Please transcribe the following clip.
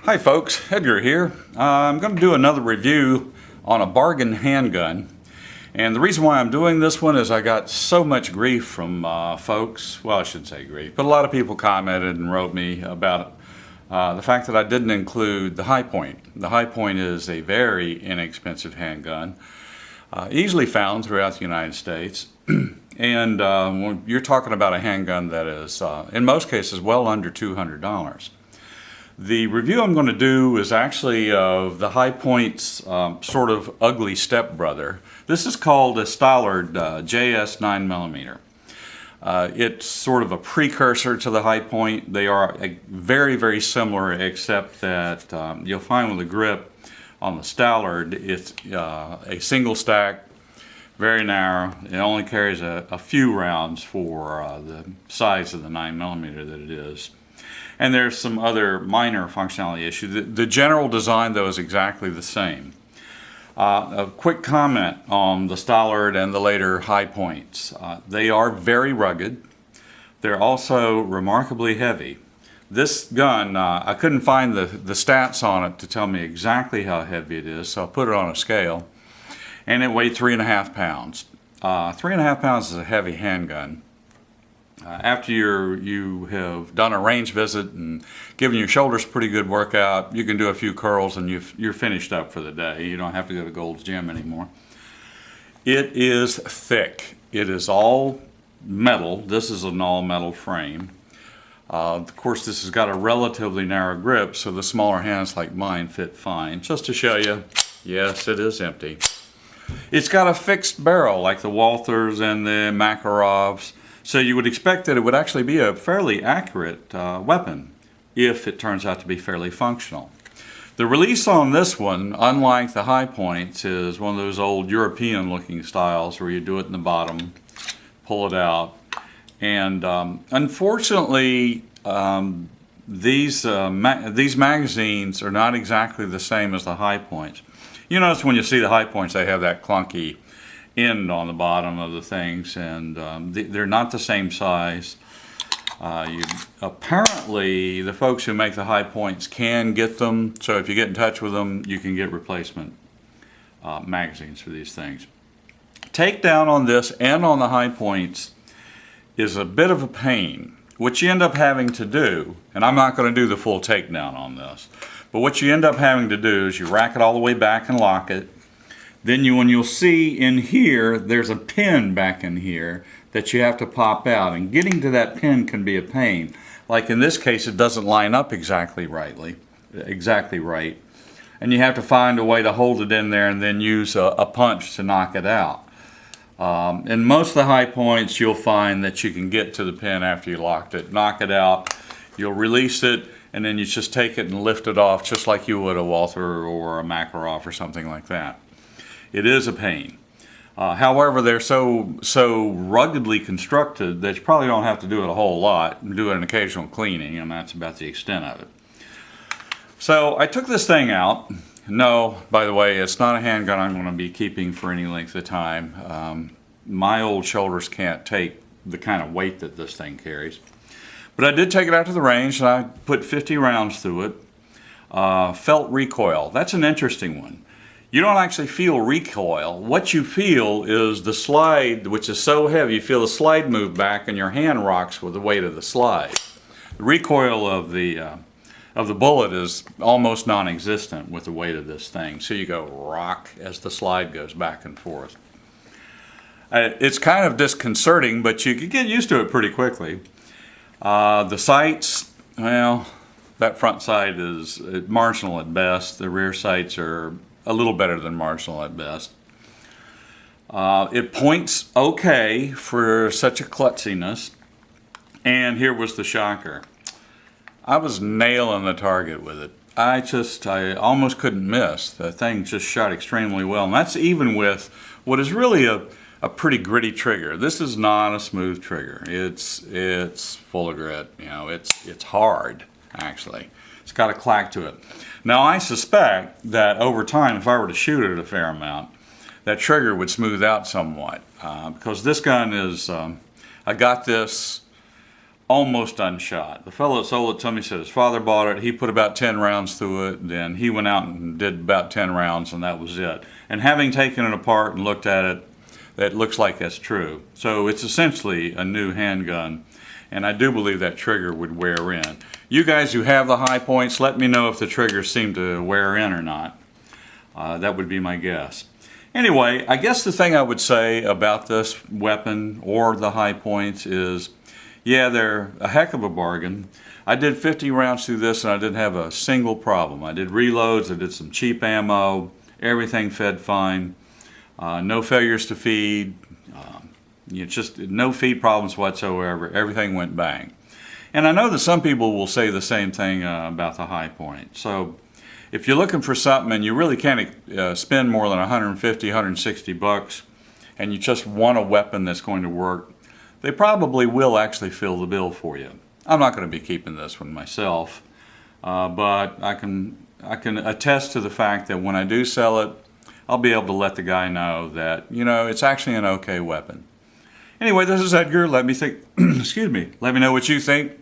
Hi folks, Edgar here. I'm going to do another review on a bargain handgun. And the reason why I'm doing this one is I got so much grief from folks, well I shouldn't say grief, but a lot of people commented and wrote me about the fact that I didn't include the High Point. The High Point is a very inexpensive handgun, easily found throughout the United States. And when you're talking about a handgun that is, in most cases, well under $200. The review I'm going to do is actually of the High Point's sort of ugly stepbrother. This is called a Stallard JS 9mm. It's sort of a precursor to the High Point. They are very, very similar, except that you'll find with the grip on the Stallard, it's a single stack, very narrow. It only carries a few rounds for the size of the 9mm that it is. And there's some other minor functionality issues. The general design, though, is exactly the same. A quick comment on the Stallard and the later High Points. They are very rugged. They're also remarkably heavy. This gun, I couldn't find the stats on it to tell me exactly how heavy it is, so I put it on a scale, and it weighed 3.5 pounds. 3.5 pounds is a heavy handgun. After you have done a range visit and given your shoulders a pretty good workout, you can do a few curls and you're finished up for the day. You don't have to go to Gold's Gym anymore. It is thick. It is all metal. This is an all metal frame. Of course, this has got a relatively narrow grip, so the smaller hands like mine fit fine. Just to show you, yes, it is empty. It's got a fixed barrel like the Walthers and the Makarovs. So you would expect that it would actually be a fairly accurate weapon if it turns out to be fairly functional. The release on this one, unlike the High Points, is one of those old European looking styles where you do it in the bottom, pull it out. And unfortunately, these magazines are not exactly the same as the High Points. You notice when you see the High Points, they have that clunky end on the bottom of the things, and they're not the same size. Apparently the folks who make the High Points can get them, so if you get in touch with them you can get replacement magazines for these things. Takedown on this and on the High Points is a bit of a pain. What you end up having to do, and I'm not going to do the full takedown on this, but what you end up having to do is you rack it all the way back and lock it. Then when you'll see in here, there's a pin back in here that you have to pop out, and getting to that pin can be a pain. Like in this case, it doesn't line up exactly right, and you have to find a way to hold it in there and then use a punch to knock it out. In most of the High Points, you'll find that you can get to the pin after you locked it, knock it out, you'll release it, and then you just take it and lift it off just like you would a Walther or a Makarov or something like that. It is a pain. However, they're so ruggedly constructed that you probably don't have to do it a whole lot. You do an occasional cleaning, and that's about the extent of it. So I took this thing out. No, by the way, it's not a handgun I'm going to be keeping for any length of time. My old shoulders can't take the kind of weight that this thing carries. But I did take it out to the range, and I put 50 rounds through it. Felt recoil. That's an interesting one. You don't actually feel recoil. What you feel is the slide, which is so heavy, you feel the slide move back and your hand rocks with the weight of the slide. The recoil of the bullet is almost non-existent with the weight of this thing. So you go rock as the slide goes back and forth. It's kind of disconcerting, but you can get used to it pretty quickly. The sights, well, that front sight is marginal at best. The rear sights are a little better than marginal at best. It points okay for such a klutziness. And here was the shocker. I was nailing the target with it. I almost couldn't miss. The thing just shot extremely well. And that's even with what is really a pretty gritty trigger. This is not a smooth trigger. It's full of grit. You know, it's hard, actually. It's got a clack to it. Now I suspect that over time, if I were to shoot it a fair amount, that trigger would smooth out somewhat. Because this gun is, I got this almost unshot. The fellow that sold it to me said his father bought it. He put about 10 rounds through it. Then he went out and did about 10 rounds, and that was it. And having taken it apart and looked at it, that looks like that's true. So it's essentially a new handgun, and I do believe that trigger would wear in. You guys who have the high points, let me know if the triggers seem to wear in or not. That would be my guess. Anyway, I guess the thing I would say about this weapon or the high points is, yeah, they're a heck of a bargain. I did 50 rounds through this and I didn't have a single problem. I did reloads, I did some cheap ammo, everything fed fine. No failures to feed, just no feed problems whatsoever. Everything went bang. And I know that some people will say the same thing about the high point. So if you're looking for something and you really can't spend more than 150, 160 bucks, and you just want a weapon that's going to work, they probably will actually fill the bill for you. I'm not going to be keeping this one myself, but I can attest to the fact that when I do sell it, I'll be able to let the guy know that, it's actually an okay weapon. Anyway, this is Edgar. Let me think. Excuse me. Let me know what you think.